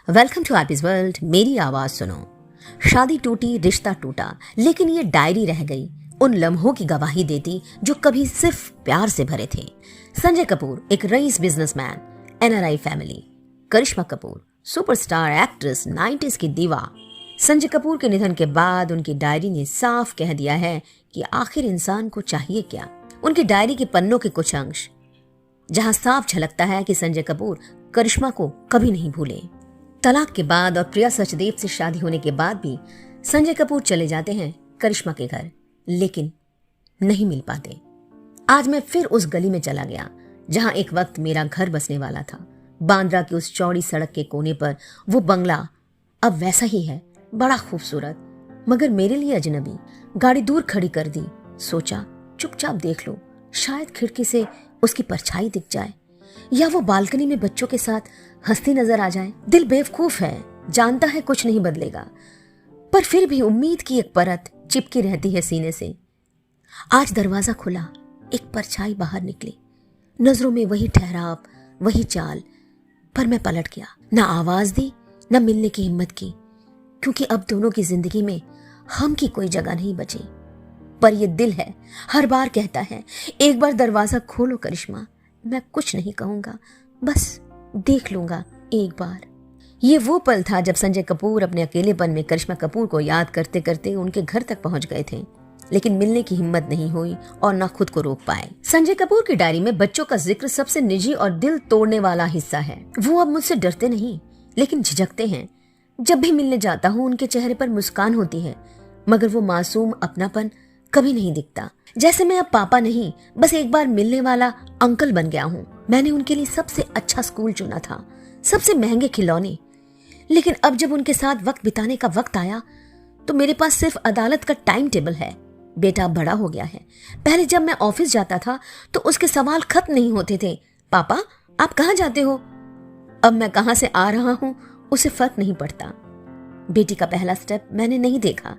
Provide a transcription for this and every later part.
Welcome to हैप्पीज world. मेरी आवाज सुनो। शादी टूटी, रिश्ता टूटा, लेकिन ये डायरी रह गई उन लम्हों की गवाही देती जो कभी सिर्फ प्यार से भरे थे। संजय कपूर एक रईस बिजनेसमैन, एनआरआई फैमिली। करिश्मा कपूर सुपरस्टार एक्ट्रेस, 90s की दीवा। संजय कपूर के निधन के बाद उनकी डायरी ने साफ कह दिया है कि आखिर इंसान को चाहिए क्या। उनकी डायरी के पन्नों के कुछ अंश जहां साफ झलकता है कि संजय कपूर करिश्मा को कभी नहीं भूले। तलाक के बाद और प्रिया सचदेव से शादी होने के बाद भी संजय कपूर चले जाते हैं करिश्मा के घर, लेकिन नहीं मिल पाते। आज मैं फिर उस गली में चला गया जहां एक वक्त मेरा घर बसने वाला था। बांद्रा की उस चौड़ी सड़क के कोने पर वो बंगला अब वैसा ही है, बड़ा खूबसूरत मगर मेरे लिए अजनबी। गाड़ी दूर खड़ी कर दी, सोचा चुपचाप देख लो, शायद खिड़की से उसकी परछाई दिख जाए या वो बालकनी में बच्चों के साथ हंसती नजर आ जाए। दिल बेवकूफ है, जानता है कुछ नहीं बदलेगा, पर फिर भी उम्मीद की एक परत चिपकी रहती है सीने से। आज दरवाजा खुला, एक परछाई बाहर निकली, नजरों में वही ठहराव, वही चाल, पर मैं पलट गया। ना आवाज दी, ना मिलने की हिम्मत की, क्योंकि अब दोनों की जिंदगी में हम की कोई जगह नहीं बची। पर ये दिल है, हर बार कहता है एक बार दरवाजा खोलो करिश्मा। मैं कुछ नहीं कहूंगा, बस देख लूंगा एक बार। ये वो पल था जब संजय कपूर अपने अकेलेपन में करिश्मा कपूर को याद करते करते उनके घर तक पहुंच गए थे, लेकिन मिलने की हिम्मत नहीं हुई और ना खुद को रोक पाए। संजय कपूर की डायरी में बच्चों का जिक्र सबसे निजी और दिल तोड़ने वाला हिस्सा है। वो अब मुझसे डरते नहीं, लेकिन झिझकते हैं। जब भी मिलने जाता हूँ उनके चेहरे पर मुस्कान होती है, मगर वो मासूम अपनापन कभी नहीं दिखता। जैसे मैं अब पापा नहीं, बस एक बार मिलने वाला अंकल बन गया हूँ। मैंने उनके लिए सबसे अच्छा स्कूल चुना था, सबसे महंगे खिलौने, लेकिन अब जब उनके साथ वक्त बिताने का वक्त आया तो मेरे पास सिर्फ अदालत का टाइम टेबल है। बेटा बड़ा हो गया है। पहले जब मैं ऑफिस जाता था तो उसके सवाल खत्म नहीं होते थे, पापा आप कहाँ जाते हो? अब मैं कहाँ से आ रहा हूँ उसे फर्क नहीं पड़ता। बेटी का पहला स्टेप मैंने नहीं देखा,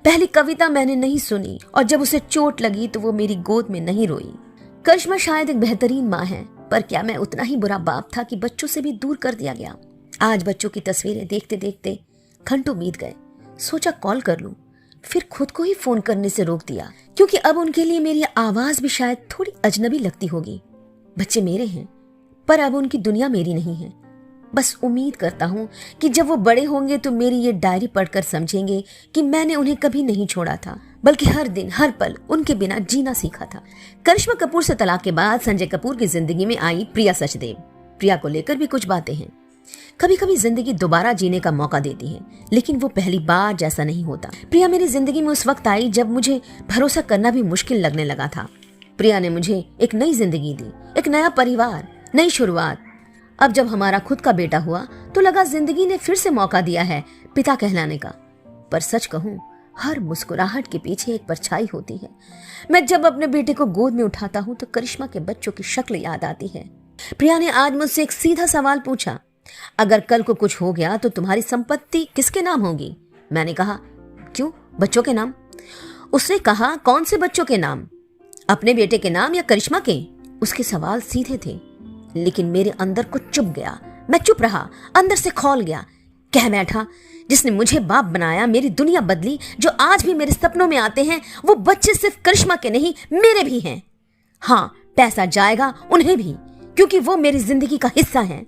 पहली कविता मैंने नहीं सुनी, और जब उसे चोट लगी तो वो मेरी गोद में नहीं रोई। करिश्मा शायद एक बेहतरीन माँ है, पर क्या मैं उतना ही बुरा बाप था कि बच्चों से भी दूर कर दिया गया। आज बच्चों की तस्वीरें देखते देखते घंटों बीत गए। सोचा कॉल कर लूं, फिर खुद को ही फोन करने से रोक दिया, क्योंकि अब उनके लिए मेरी आवाज भी शायद थोड़ी अजनबी लगती होगी। बच्चे मेरे हैं, पर अब उनकी दुनिया मेरी नहीं है। बस उम्मीद करता हूँ कि जब वो बड़े होंगे तो मेरी ये डायरी पढ़कर समझेंगे कि मैंने उन्हें कभी नहीं छोड़ा था, बल्कि हर दिन हर पल उनके बिना जीना सीखा था। करिश्मा कपूर से तलाक के बाद संजय कपूर की जिंदगी में आई प्रिया सचदेव। प्रिया को लेकर भी कुछ बातें हैं। कभी कभी जिंदगी दोबारा जीने का मौका देती है, लेकिन वो पहली बार जैसा नहीं होता। प्रिया मेरी जिंदगी में उस वक्त आई जब मुझे भरोसा करना भी मुश्किल लगने लगा था। प्रिया ने मुझे एक नई जिंदगी दी, एक नया परिवार, नई शुरुआत। अब जब हमारा खुद का बेटा हुआ तो लगा जिंदगी ने फिर से मौका दिया है पिता कहलाने का। पर सच कहूं, हर मुस्कुराहट के पीछे एक परछाई होती है। मैं जब अपने बेटे को गोद में उठाता हूं तो करिश्मा के बच्चों की शक्ल याद आती है। प्रिया ने आज मुझसे एक सीधा सवाल पूछा, अगर कल को कुछ हो गया तो तुम्हारी संपत्ति किसके नाम होगी? मैंने कहा क्यों, बच्चों के नाम। उसने कहा कौन से बच्चों के नाम, अपने बेटे के नाम या करिश्मा के? उसके सवाल सीधे थे, लेकिन मेरे अंदर को चुप गया। मैं चुप रहा, अंदर से खौल गया। कह बैठा, जिसने मुझे बाप बनाया, मेरी दुनिया बदली, जो आज भी मेरे सपनों में आते हैं, वो बच्चे सिर्फ करिश्मा के नहीं मेरे भी हैं। हाँ, पैसा जाएगा उन्हें भी, क्योंकि वो मेरी जिंदगी का हिस्सा है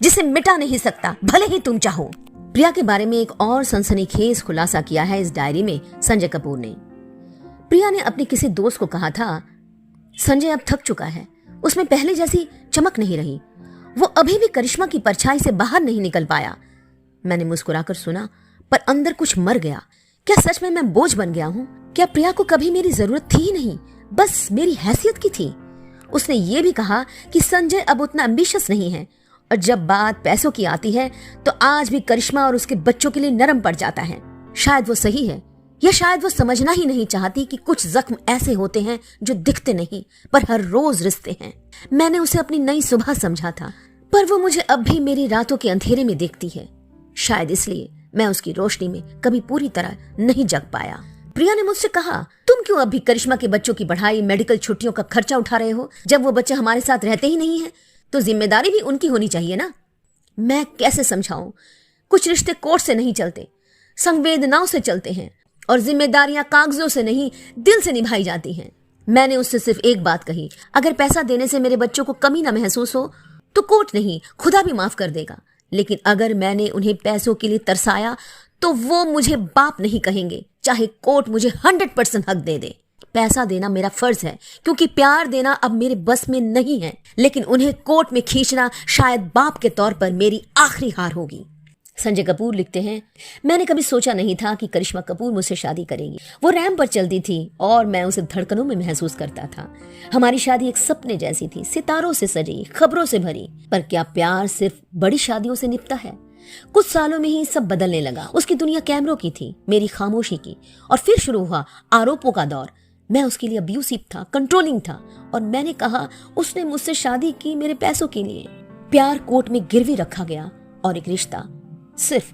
जिसे मिटा नहीं सकता, भले ही तुम चाहो। प्रिया के बारे में एक और सनसनीखेज खुलासा किया है इस डायरी में संजय कपूर ने। प्रिया ने अपने किसी दोस्त को कहा था, संजय अब थक चुका है, उसमें पहले जैसी चमक नहीं रही, वो अभी भी करिश्मा की परछाई से बाहर नहीं निकल पाया। मैंने मुस्कुराकर सुना, पर अंदर कुछ मर गया। क्या सच में मैं बोझ बन गया हूँ? क्या प्रिया को कभी मेरी जरूरत थी ही नहीं, बस मेरी हैसियत की थी? उसने ये भी कहा कि संजय अब उतना एम्बिशियस नहीं है, और जब बात पैसों की आती है तो आज भी करिश्मा और उसके बच्चों के लिए नरम पड़ जाता है। शायद वो सही है, या शायद वो समझना ही नहीं चाहती कि कुछ जख्म ऐसे होते हैं जो दिखते नहीं पर हर रोज रिश्ते हैं। मैंने उसे अपनी नई सुबह समझा था, पर वो मुझे अब भी मेरी रातों के अंधेरे में देखती है। शायद इसलिए मैं उसकी रोशनी में कभी पूरी तरह नहीं जग पाया। प्रिया ने मुझसे कहा, तुम क्यों अब भी करिश्मा के बच्चों की पढ़ाई, मेडिकल छुट्टियों का खर्चा उठा रहे हो? जब वो बच्चे हमारे साथ रहते ही नहीं है तो जिम्मेदारी भी उनकी होनी चाहिए ना। मैं कैसे समझाऊं? कुछ रिश्ते कोर्ट से नहीं चलते, संवेदनाओं से चलते हैं और जिम्मेदारियां कागजों से नहीं, दिल से निभाई जाती हैं। मैंने उससे सिर्फ एक बात कही, अगर पैसा देने से मेरे बच्चों को कमी ना महसूस हो तो कोर्ट नहीं, खुदा भी माफ कर देगा। लेकिन अगर मैंने उन्हें पैसों के लिए तरसाया तो वो मुझे बाप नहीं कहेंगे, चाहे कोर्ट मुझे 100% हक दे दे। पैसा देना मेरा फर्ज है, क्योंकि प्यार देना अब मेरे बस में नहीं है, लेकिन उन्हें कोर्ट में खींचना शायद बाप के तौर पर मेरी आखिरी हार होगी। संजय कपूर लिखते हैं, मैंने कभी सोचा नहीं था कि करिश्मा कपूर मुझसे शादी करेगी। वो रैंप पर चलती थी और मैं उसे धड़कनों में महसूस करता था। हमारी शादी एक सपने जैसी थी, सितारों से सजी, खबरों से भरी। पर क्या प्यार सिर्फ बड़ी शादियों से निपटा है? कुछ सालों में ही सब बदलने लगा। उसकी दुनिया कैमरों की थी, मेरी खामोशी की। और फिर शुरू हुआ आरोपों का दौर। मैं उसके लिए अब्यूसिव था, कंट्रोलिंग था, और मैंने कहा उसने मुझसे शादी की मेरे पैसों के लिए। प्यार कोर्ट में गिरवी रखा गया और एक रिश्ता सिर्फ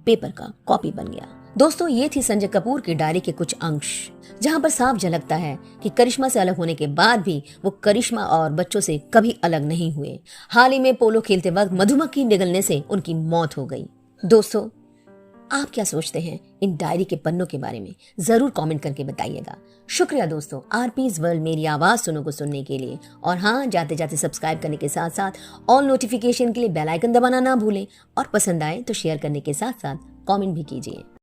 पेपर का कॉपी बन गया। दोस्तों, ये थी संजय कपूर की डायरी के कुछ अंश, जहां पर साफ झलकता है कि करिश्मा से अलग होने के बाद भी वो करिश्मा और बच्चों से कभी अलग नहीं हुए। हाल ही में पोलो खेलते वक्त मधुमक्खी निगलने से उनकी मौत हो गई। दोस्तों, आप क्या सोचते हैं इन डायरी के पन्नों के बारे में? जरूर कमेंट करके बताइएगा। शुक्रिया दोस्तों, आरपीज वर्ल्ड मेरी आवाज सुनो को सुनने के लिए। और हाँ, जाते जाते सब्सक्राइब करने के साथ साथ ऑल नोटिफिकेशन के लिए बेल आइकन दबाना ना भूलें, और पसंद आए तो शेयर करने के साथ साथ कमेंट भी कीजिए।